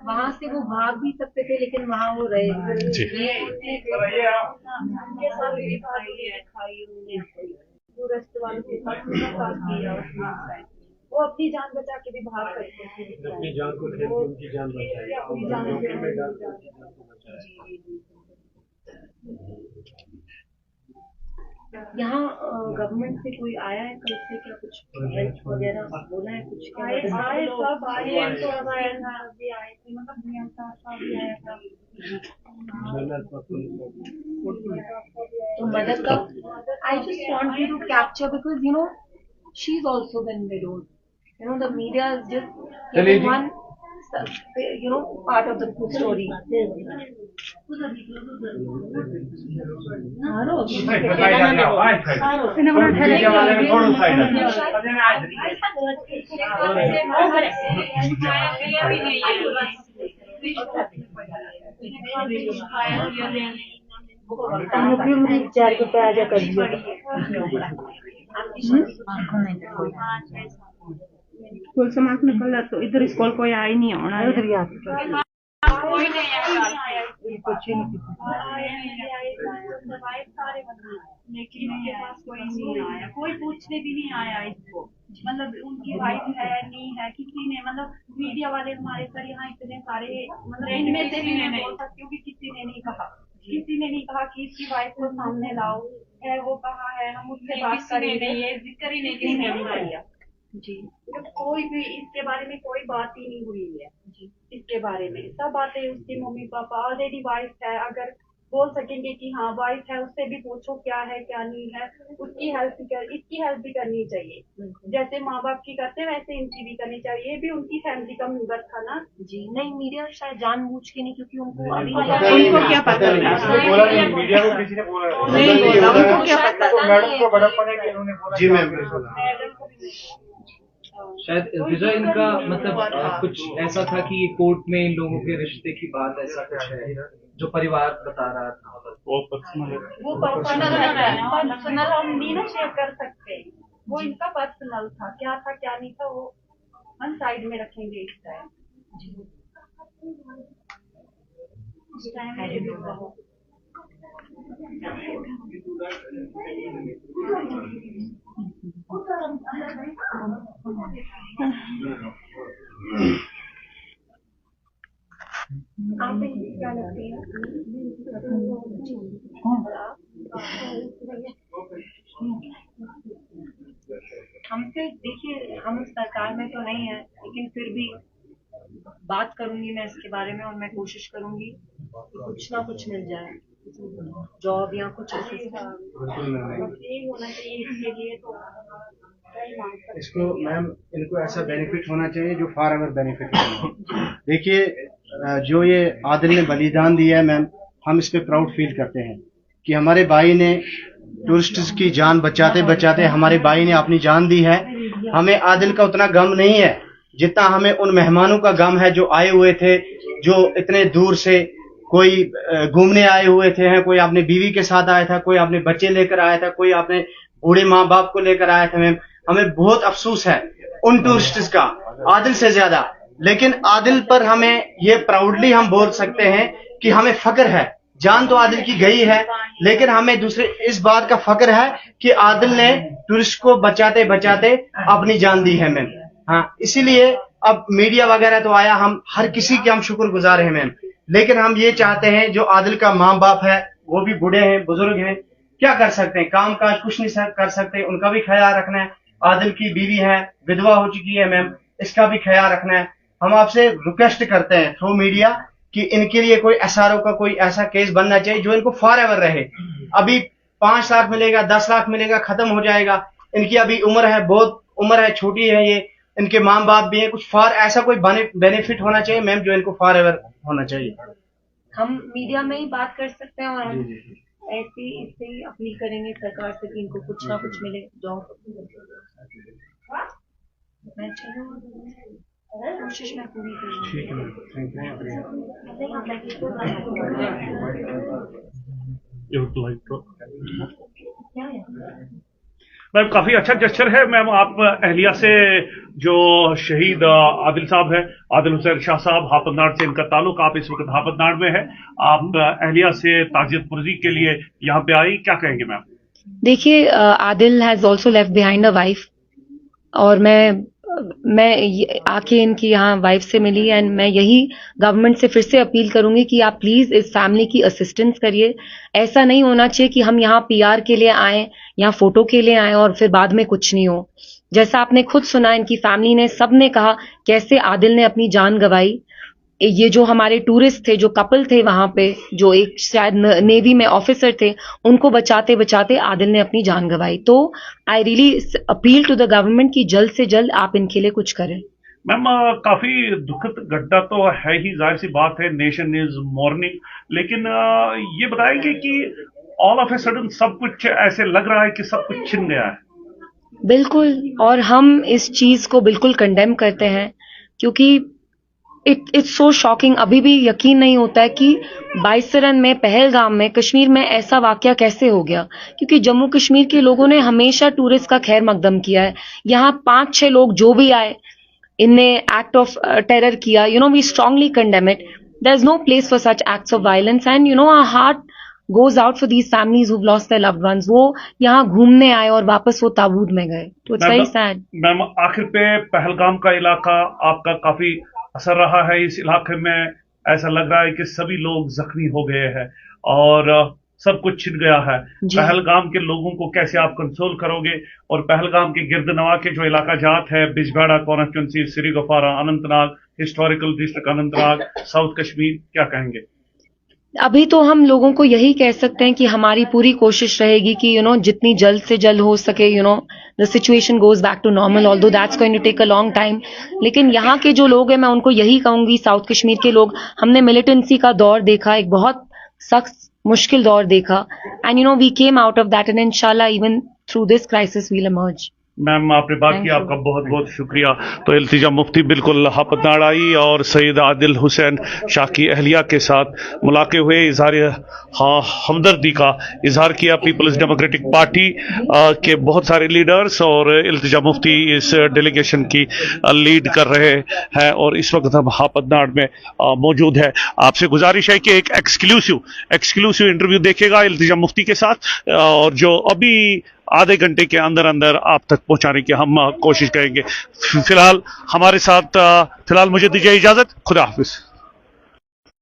वहाँ से वो भाग भी सकते थे, लेकिन वहाँ वो रहे। जी। टूरिस्ट वालों के साथ उनका साथ किया उसने। वो अपनी जान बचा के भी भाग सकते थे, अपनी जान को खेल के उनकी जान बचाई, अपनी जान जोखिम में डाल के उनकी जान को बचाया। यहाँ गवर्नमेंट से कोई आया है कल से, क्या कुछ हेल्प वगैरह बोला है कुछ? क्या आए सब आए सब आए था, अभी आए थे, मतलब नियम था सब भी आया था। तो मदद का I just want you to capture, because you know she is also been widowed, you know the media is just giving one part of the story. चार को आजा कर स्कूल से मार्क्स निकल रहा तो इधर स्कूल कोई आया ही नहीं होना, उधर ही कोई नहीं आया, लेकिन उनके पास कोई नहीं आया, कोई पूछने भी नहीं आया इसको, मतलब उनकी वाइफ है नहीं है, किसी ने, मतलब मीडिया वाले हमारे सर यहाँ इतने सारे, मतलब इनमें से भी मैं बोल सकती हूँ कि किसी ने नहीं कहा, कि इसकी वाइफ को सामने लाओ, है वो कहाँ है, हम उससे बात करेंगे, ये जिक्र ही नहीं किया जी। कोई भी इसके बारे में कोई बात ही नहीं हुई है जी, इसके बारे में सब बातें उसके मम्मी पापा, ऑलरेडी वाइफ है, अगर बोल सकेंगे कि हाँ वाइफ है, उससे भी पूछो क्या है क्या नहीं है, उसकी हेल्प इसकी हेल्प भी करनी चाहिए, जैसे माँ बाप की करते हैं वैसे इनकी भी करनी चाहिए, ये भी उनकी फैमिली का मेंबर था ना जी। नहीं, मीडिया शायद जानबूझ के नहीं, क्योंकि उनको अभी उनको क्या पता, मीडिया को किसी ने बोला उनको क्या पता, मैडम को बड़प्पन है कि उन्होंने बोला। जी मैम, शायद विजय इनका मतलब कुछ ऐसा था कि ये कोर्ट में इन लोगों के रिश्ते की बात ऐसा कुछ है जो परिवार बता रहा था, वो पर्सनल हम नहीं ना शेयर कर सकते, वो इनका पर्सनल था, क्या था क्या नहीं था वो हम साइड में रखेंगे इस टाइम। आप क्या लगती है? हमसे देखिए, हम सरकार में तो नहीं है, लेकिन फिर भी बात करूंगी मैं इसके बारे में, और मैं कोशिश करूंगी कि कुछ ना कुछ मिल जाए, जॉब या कुछ होना चाहिए इसके लिए तो इसको मैम, इनको ऐसा बेनिफिट होना चाहिए जो फॉर एवर बेनिफिट होना। देखिए, जो ये आदिल ने बलिदान दिया है मैम, हम इस पे प्राउड फील करते हैं कि हमारे भाई ने टूरिस्ट की जान बचाते बचाते हमारे भाई ने अपनी जान दी है। हमें आदिल का उतना गम नहीं है जितना हमें उन मेहमानों का गम है जो आए हुए थे, जो इतने दूर से कोई घूमने आए हुए थे, कोई अपनी बीवी के साथ आया था, कोई अपने बच्चे लेकर आया था, कोई अपने बूढ़े माँ बाप को लेकर आया था। मैम, हमें बहुत अफसोस है उन टूरिस्ट का, आदिल से ज्यादा। लेकिन आदिल पर हमें ये प्राउडली हम बोल सकते हैं कि हमें फक्र है। जान तो आदिल की गई है, लेकिन हमें दूसरे इस बात का फक्र है कि आदिल ने टूरिस्ट को बचाते बचाते अपनी जान दी है मैम। हाँ, इसीलिए अब मीडिया वगैरह तो आया, हम हर किसी के हम शुक्रगुजार हैं मैम, लेकिन हम ये चाहते हैं जो आदिल का माँ बाप है, वो भी बूढ़े हैं, बुजुर्ग हैं, क्या कर सकते हैं, काम काज कुछ नहीं कर सकते, उनका भी ख्याल रखना है। आदिल की बीवी है, विधवा हो चुकी है मैम, इसका भी ख्याल रखना है। हम आपसे रिक्वेस्ट करते हैं थ्रू मीडिया कि इनके लिए कोई एसआरओ का कोई ऐसा केस बनना चाहिए जो इनको फॉर एवर रहे। अभी 5 लाख मिलेगा, 10 लाख मिलेगा, खत्म हो जाएगा। इनकी अभी उम्र है, बहुत उम्र है, छोटी है ये, इनके माँ बाप भी है, कुछ फॉर ऐसा कोई बेनिफिट होना चाहिए मैम जो इनको फॉर एवर होना चाहिए। हम मीडिया में ही बात कर सकते हैं, और हम ऐसे इससे ही अपील करेंगे सरकार से कि इनको कुछ ना कुछ मिले, जॉब। मैं कोशिश में पूरी करूँगी। You would like to? Ma'am काफी अच्छा जेस्चर है। मैम आप अहलिया से, जो शहीद आदिल साहब है, आदिल हुसैन शाह साहब, हापतनाड़ से इनका ताल्लुक, आप इस वक्त हापतनाड़ में है, आप अहलिया से ताजियत पुरजी के लिए यहाँ पे आई, क्या कहेंगे मैम? देखिए, Adil has also left behind a wife, और मैं आके इनकी यहाँ वाइफ से मिली, एंड मैं यही गवर्नमेंट से फिर से अपील करूंगी कि आप प्लीज इस फैमिली की असिस्टेंस करिए। ऐसा नहीं होना चाहिए कि हम यहाँ पीआर के लिए आए, यहाँ फोटो के लिए आए और फिर बाद में कुछ नहीं हो। जैसा आपने खुद सुना, इनकी फैमिली ने, सबने कहा कैसे आदिल ने अपनी जान गंवाई। ये जो हमारे टूरिस्ट थे, जो कपल थे वहां पे, जो एक शायद नेवी में ऑफिसर थे, उनको बचाते बचाते आदिल ने अपनी जान गंवाई। तो I really appeal to the government कि जल्द से जल्द आप इनके लिए कुछ करें। मैम काफी दुखद घटना तो है ही, जाहिर सी बात है, नेशन इज मॉर्निंग, लेकिन ये बताएंगे कि ऑल ऑफ ए सडन सब कुछ ऐसे लग रहा है कि सब कुछ छिन गया है। बिल्कुल, और हम इस चीज को बिल्कुल कंडेम करते हैं, क्योंकि इट्स सो शॉकिंग। अभी भी यकीन नहीं होता है कि बाइसरन में, पहलगाम में, कश्मीर में ऐसा वाकया कैसे हो गया, क्योंकि जम्मू कश्मीर के लोगों ने हमेशा टूरिस्ट का खैर मकदम किया है। यहाँ 5-6 लोग जो भी आए, इनने एक्ट ऑफ टेरर किया, we strongly condemn it. There is no place for such acts of violence, and our heart goes out for these families who've lost their loved ones. वो यहाँ घूमने आए और वापस वो ताबूत में गए, तो इट्स वेरी सैड। मैम आखिर पे पहलगाम का इलाका आपका काफी असर रहा है। इस इलाके में ऐसा लग रहा है कि सभी लोग जख्मी हो गए हैं और सब कुछ छिन गया है। पहलगाम के लोगों को कैसे आप कंसोल करोगे, और पहलगाम के गिरदनवा के जो इलाका जात है, Bijbehara constituency, Srigufwara, Anantnag, historical district Anantnag, south Kashmir, क्या कहेंगे? अभी तो हम लोगों को यही कह सकते हैं कि हमारी पूरी कोशिश रहेगी कि जितनी जल्द से जल्द हो सके the situation goes back to normal, although that's going to take a long time. लेकिन यहाँ के जो लोग हैं, मैं उनको यही कहूंगी, साउथ कश्मीर के लोग, हमने मिलिटेंसी का दौर देखा, एक बहुत सख्त मुश्किल दौर देखा, and we came out of that, and इंशाल्लाह even through this crisis we'll emerge. Ma'am आपने बात की, आपका बहुत बहुत शुक्रिया। तो इल्तिजा मुफ्ती बिल्कुल हापतनाड़ आई और सैयद आदिल हुसैन शाह की अहलिया के साथ मुलाके हुए, इजहार हमदर्दी का इजहार किया। पीपल्स डेमोक्रेटिक पार्टी के बहुत सारे लीडर्स और इल्तिजा मुफ्ती इस डेलीगेशन की लीड कर रहे हैं, और इस वक्त हम हापतनाड़ में मौजूद है। आपसे गुजारिश है कि एक एक्सक्लूसिव इंटरव्यू देखेगा इल्तिजा मुफ्ती के साथ, और जो अभी आधे घंटे के अंदर अंदर आप तक पहुंचाने की हम कोशिश करेंगे। फिलहाल हमारे साथ, फिलहाल मुझे दीजिए इजाजत, खुदा हाफिज।